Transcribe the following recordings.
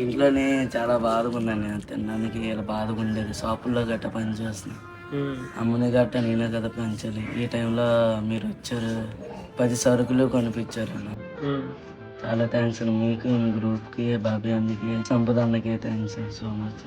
ఇంట్లోనే చాలా బాధగా ఉందండి. తినడానికి ఇలా బాధగా ఉండేది. షాపుల్లో గట్ట పని చేస్తున్నాను. అమ్మని గట్ట నేనే కదా పెంచాలి. ఈ టైంలో మీరు వచ్చారు, 10 సరుకులు కొనిపించారు. చాలా థ్యాంక్స్ అండి. మీకు, మీ గ్రూప్కి, బాబీ అన్నకి, సంపద అన్నకి thanks so much.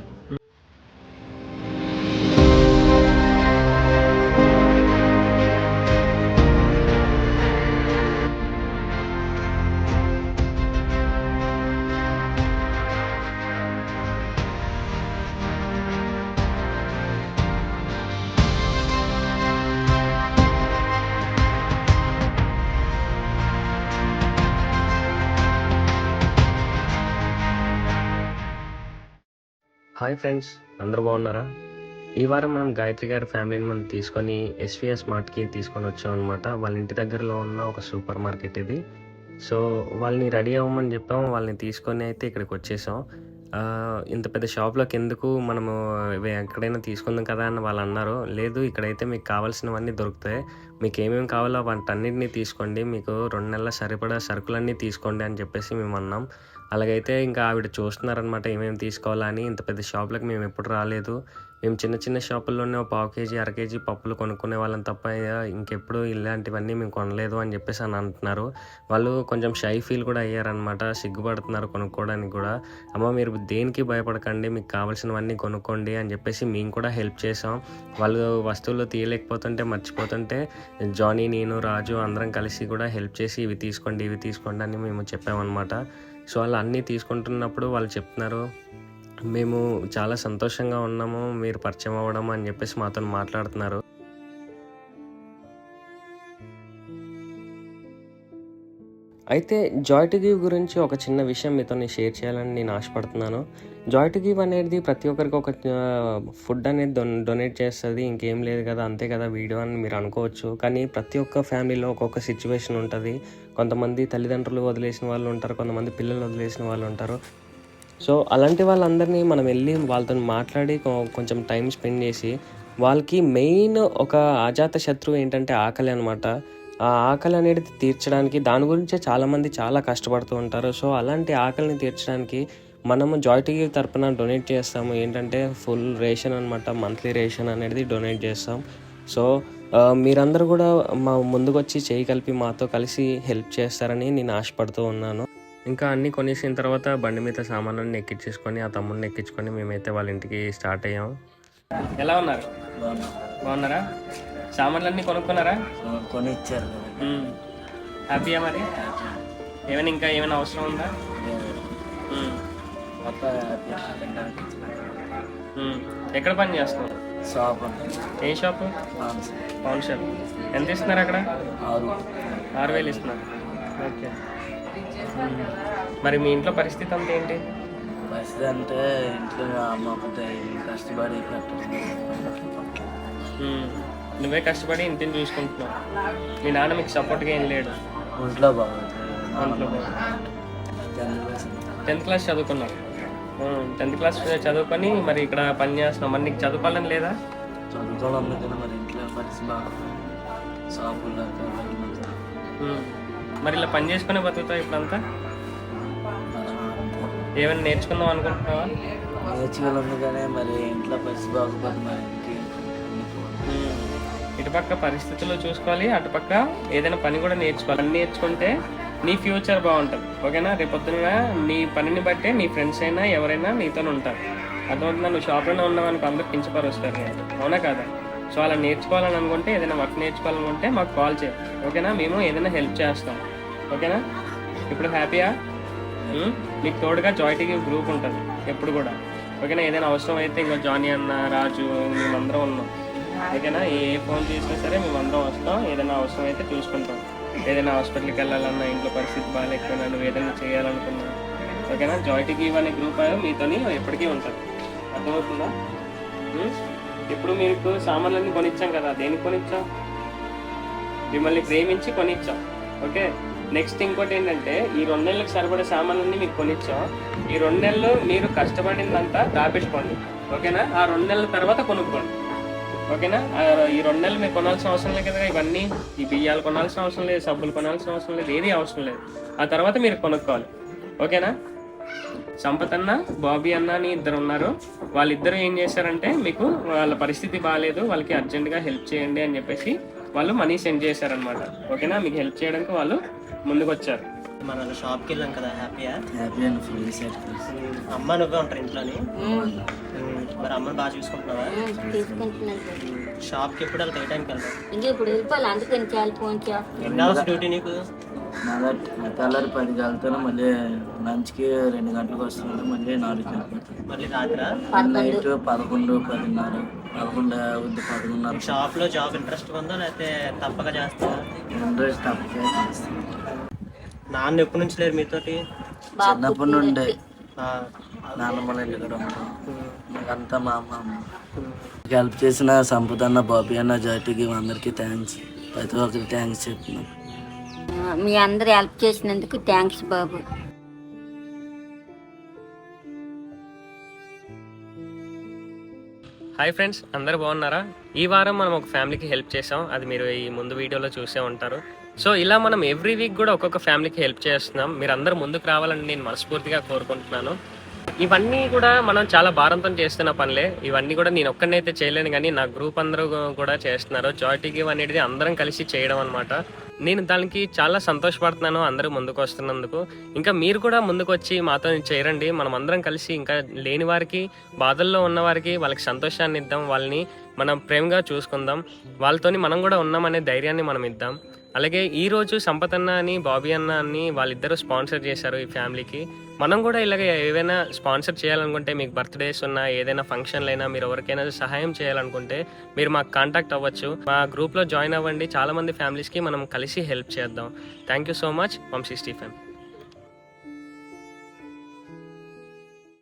Hi friends, అందరూ బాగున్నారా? ఈ వారం మనం గాయత్రి గారి ఫ్యామిలీని మనం తీసుకొని ఎస్విఎస్ మార్ట్కి తీసుకొని వచ్చాం అనమాట. వాళ్ళ ఇంటి దగ్గరలో ఉన్న ఒక సూపర్ మార్కెట్ ఇది. సో వాళ్ళని రెడీ అవ్వమని చెప్పాము, వాళ్ళని తీసుకొని అయితే ఇక్కడికి వచ్చేసాం. ఇంత పెద్ద షాప్లోకి ఎందుకు, మనము ఎక్కడైనా తీసుకుందాం కదా అని వాళ్ళు అన్నారు. లేదు, ఇక్కడైతే మీకు కావాల్సినవన్నీ దొరుకుతాయి, మీకు ఏమేమి కావాలో వాటన్నిటిని తీసుకోండి, మీకు 2 నెలల సరిపడా సరుకులన్నీ తీసుకోండి అని చెప్పేసి మేము అన్నాం. అలాగైతే ఇంకా ఆవిడ చూస్తున్నారనమాట ఏమేమి తీసుకోవాలని. ఇంత పెద్ద షాపులకు మేము ఎప్పుడు రాలేదు. మేము చిన్న చిన్న షాపుల్లోనే 1/4 కేజీ 1/2 కేజీ పప్పులు కొనుక్కునే వాళ్ళం తప్ప ఇంకెప్పుడు ఇలాంటివన్నీ మేము కొనలేదు అని చెప్పేసి అని అంటున్నారు. వాళ్ళు కొంచెం షై ఫీల్ కూడా అయ్యారనమాట, సిగ్గుపడుతున్నారు కొనుక్కోవడానికి కూడా. అమ్మ మీరు దేనికి భయపడకండి, మీకు కావాల్సినవన్నీ కొనుక్కోండి అని చెప్పేసి మేము కూడా హెల్ప్ చేసాం. వాళ్ళు వస్తువులు తీయలేకపోతుంటే మర్చిపోతుంటే జానీ, నేను, రాజు అందరం కలిసి కూడా హెల్ప్ చేసి ఇవి తీసుకోండి అని మేము చెప్పామన్నమాట. సో వాళ్ళు అన్నీ తీసుకుంటున్నప్పుడు వాళ్ళు చెప్తున్నారు, మేము చాలా సంతోషంగా ఉన్నాము మీరు పరిచయం అవ్వడం అని చెప్పేసి మాతో మాట్లాడుతున్నారు. అయితే జాయ్ టు గివ్ గురించి ఒక చిన్న విషయం మీతో షేర్ చేయాలని నేను ఆశపడుతున్నాను. జాయ్ టు గివ్ అనేది ప్రతి ఒక్కరికి ఒక ఫుడ్ అనేది డొనేట్ చేస్తుంది, ఇంకేం లేదు కదా, అంతే కదా వీడియో అని మీరు అనుకోవచ్చు. కానీ ప్రతి ఒక్క ఫ్యామిలీలో ఒక్కొక్క సిచ్యువేషన్ ఉంటుంది. కొంతమంది తల్లిదండ్రులు వదిలేసిన వాళ్ళు ఉంటారు, కొంతమంది పిల్లలు వదిలేసిన వాళ్ళు ఉంటారు. సో అలాంటి వాళ్ళందరినీ మనం వెళ్ళి వాళ్ళతో మాట్లాడి కొంచెం టైం స్పెండ్ చేసి, వాళ్ళకి మెయిన్ ఒక అజాత శత్రువు ఏంటంటే ఆకలి అనమాట. ఆ ఆకలి అనేది తీర్చడానికి దాని గురించే చాలామంది చాలా కష్టపడుతూ ఉంటారు. సో అలాంటి ఆకలిని తీర్చడానికి మనము జాయ్ టు గివ్ తరపున డొనేట్ చేస్తాము. ఏంటంటే ఫుల్ రేషన్ అనమాట, మంత్లీ రేషన్ అనేది డొనేట్ చేస్తాం. సో మీరందరూ కూడా మా ముందుకు వచ్చి చేయి కలిపి మాతో కలిసి హెల్ప్ చేస్తారని నేను ఆశపడుతూ ఉన్నాను. ఇంకా అన్నీ కొనేసిన తర్వాత బండి మీద సామాన్లన్నీ ఎక్కించేసుకొని ఆ తమ్ముడిని ఎక్కించుకొని మేమైతే వాళ్ళ ఇంటికి స్టార్ట్ అయ్యాం. ఎలా ఉన్నారు? బాగున్నారా? సామాన్లన్నీ కొనుక్కున్నారా? కొని ఇచ్చారు. హ్యాపీయా? మరి ఏమైనా ఇంకా ఏమైనా అవసరం ఉందా? ఎక్కడ పని చేస్తున్నావు? షాప్. ఏ షాపు? Pawn shop. ఎంత ఇస్తున్నారు అక్కడ? 6,000 ఇస్తున్నారు. ఓకే. మరి మీ ఇంట్లో పరిస్థితి అంతా ఏంటి? పరిస్థితి అంటే ఇంట్లో అమ్మ కష్టపడి నువ్వే కష్టపడి ఇంటిని చూసుకుంటున్నావు. మీ నాన్న మీకు సపోర్ట్గా ఏం లేడు? ఒంట్లో బాగుంది. 10th క్లాస్ చదువుకున్నావు. 10th క్లాస్ చదువుకొని మరి ఇక్కడ పని చేస్తున్నావు. మరి నీకు చదువుకోవాలని లేదా? చదువుకోవాలి కదా, మరి ఇంట్లో పరిస్థితి బాగుంది. షాపుల్లో మరి ఇలా పని చేసుకునే బతుకుతావు ఇప్పుడంతా? ఏమైనా నేర్చుకుందాం అనుకుంటున్నావా? నేర్చుకోవాలి కానీ మరి ఇంట్లో పరిస్థితి బాగుపడి మరి ఇటుపక్క పరిస్థితుల్లో చూసుకోవాలి, అటుపక్క ఏదైనా పని కూడా నేర్చుకోవాలి. పని నేర్చుకుంటే నీ ఫ్యూచర్ బాగుంటుంది. ఓకేనా? రేపొద్దున నీ పనిని బట్టే నీ ఫ్రెండ్స్ అయినా ఎవరైనా నీతోనే ఉంటారు. అర్థమవుతుందా? నువ్వు షాప్లోనే ఉన్నావు అనుకో, అందరూ కించపరు వస్తారు. అవునా కాదా? సో అలా నేర్చుకోవాలని అనుకుంటే, ఏదైనా వర్క్ నేర్చుకోవాలనుకుంటే మాకు కాల్ చేయి. ఓకేనా? మేము ఏదైనా హెల్ప్ చేస్తాం. ఓకేనా? ఇప్పుడు హ్యాపీయా? మీకు తోడుగా జాయ్ టు గివ్ గ్రూప్ ఉంటుంది ఎప్పుడు కూడా. ఓకేనా? ఏదైనా అవసరం అయితే ఇంకా జానీ అన్న, రాజు, మేమందరం ఉన్నాం. ఓకేనా? ఏ ఫోన్ చేసినా సరే మేమందరం వస్తాం. ఏదైనా అవసరం అయితే చూసుకుంటాం. ఏదైనా హాస్పిటల్కి వెళ్ళాలన్నా, ఇంట్లో పరిస్థితి బాగాలేకపోయినా, నువ్వు ఏదైనా చేయాలనుకున్నా, ఓకేనా? జాయ్ టు గివ్ అనే గ్రూప్ మీతోని ఎప్పటికీ ఉంటుంది. అర్థమవుతుందా? ఇప్పుడు మీకు సామాన్లన్నీ కొనిచ్చాం కదా, దేనికి కొనిచ్చాం? మిమ్మల్ని ప్రేమించి కొనిచ్చాం. ఓకే? నెక్స్ట్ ఇంకోటి ఏంటంటే, ఈ 2 నెలలకు సరిపడే సామాన్లన్నీ మీకు కొనిచ్చాం. ఈ 2 నెలలు మీరు కష్టపడిందంతా దాపెట్టుకోండి. ఓకేనా? ఆ 2 నెలల తర్వాత కొనుక్కోండి. ఓకేనా? ఈ 2 నెలలు మీరు కొనాల్సిన అవసరం లేదు కదా. ఇవన్నీ ఈ బియ్యాలు కొనాల్సిన అవసరం లేదు, సబ్బులు కొనాల్సిన అవసరం లేదు, ఏది అవసరం లేదు. ఆ తర్వాత మీరు కొనుక్కోవాలి. ఓకేనా? సంపత్ అన్న, బాబీ అన్న అని ఇద్దరు ఉన్నారు. వాళ్ళిద్దరూ ఏం చేశారంటే, మీకు వాళ్ళ పరిస్థితి బాగాలేదు, వాళ్ళకి అర్జెంటుగా హెల్ప్ చేయండి అని చెప్పేసి వాళ్ళు మనీ సెండ్ చేశారనమాట. ఓకేనా, మీకు హెల్ప్ చేయడానికి వాళ్ళు ముందుకు వచ్చారు. మన షాప్కి వెళ్ళాం కదా, హ్యాపీయా? Happy and full satisfied. అమ్మ నువ్వే ఉంటారు ఇంట్లోని? మరి అమ్మని బాగా చూసుకుంటున్నావా? షాప్కి ఎప్పుడు వెళ్తావు? ఏ టైంకి వెళ్తావు? ఇంకా ఇప్పుడు వెళ్ళిపోవాలి, అందుకని చాలా ఫోన్ చేస్తాను. ఎన్ని అవర్స్ డ్యూటీ నీకు? తెల్లారి 10కి వెళ్తాను, మళ్ళీ లంచ్కి 2 గంటలకు వస్తున్నాను, మళ్ళీ 4కి వెళ్ళిపోతాను. మళ్ళీ రాత్రా? నైట్ 11, 10:30, 11 అవుద్ది, 11:30. షాప్లో జాబ్ ఇంట్రెస్ట్ ఉందా లేకపోతే తప్పక చేస్తావా? ఇంట్రెస్ట్ తప్పకే చేస్తాను. నాన్న ఎప్పటి నుంచి లేరు మీతోటి? చిన్నప్పటి నుండి ఆ, నాన్నమ్మల ఇంటికాడ ఉంటాం. నాకంతా మా అమ్మ. హెల్ప్ చేసిన సంపద అన్న, బాబీ అన్న, జాటికి అందరికీ థ్యాంక్స్. ప్రతి ఒక్కరికి థ్యాంక్స్ చెప్తున్నాను. మీ అందరు హెల్ప్ చేసినందుకు థ్యాంక్స్ బాబు. హాయ్ ఫ్రెండ్స్, అందరు బాగున్నారా? ఈ వారం మనం ఒక ఫ్యామిలీకి హెల్ప్ చేసాం, అది మీరు ఈ ముందు వీడియోలో చూసే ఉంటారు. సో ఇలా మనం ఎవ్రీ వీక్ కూడా ఒక్కొక్క ఫ్యామిలీకి హెల్ప్ చేస్తున్నాం. మీరు అందరూ ముందుకు రావాలని నేను మనస్ఫూర్తిగా కోరుకుంటున్నాను. ఇవన్నీ కూడా మనం చాలా భారంతో చేస్తున్న పనులే. ఇవన్నీ కూడా నేను ఒక్కడినైతే చేయలేను, కానీ నా గ్రూప్ అందరూ కూడా చేస్తున్నారు. జాయ్ గివ్ అనేది అందరం కలిసి చేయడం అనమాట. నేను దానికి చాలా సంతోషపడుతున్నాను, అందరూ ముందుకు వస్తున్నందుకు. ఇంకా మీరు కూడా ముందుకు వచ్చి మాతో చేరండి. మనం అందరం కలిసి ఇంకా లేని వారికి, బాధల్లో ఉన్న వారికి వాళ్ళకి సంతోషాన్ని ఇద్దాం, వాళ్ళని మనం ప్రేమగా చూసుకుందాం, వాళ్ళతోని మనం కూడా ఉన్నామనే ధైర్యాన్ని మనం ఇద్దాం. అలాగే ఈరోజు సంపత్ అన్న అని, బాబీ అన్న అని వాళ్ళిద్దరూ స్పాన్సర్ చేశారు ఈ ఫ్యామిలీకి. మనం కూడా ఇలాగ ఏవైనా స్పాన్సర్ చేయాలనుకుంటే, మీకు బర్త్డేస్ ఉన్నా, ఏదైనా ఫంక్షన్లు అయినా, మీరు ఎవరికైనా సహాయం చేయాలనుకుంటే మీరు మాకు కాంటాక్ట్ అవ్వచ్చు. మా గ్రూప్లో జాయిన్ అవ్వండి. చాలామంది ఫ్యామిలీస్కి మనం కలిసి హెల్ప్ చేద్దాం. Thank you so much. Vamshi Stephen.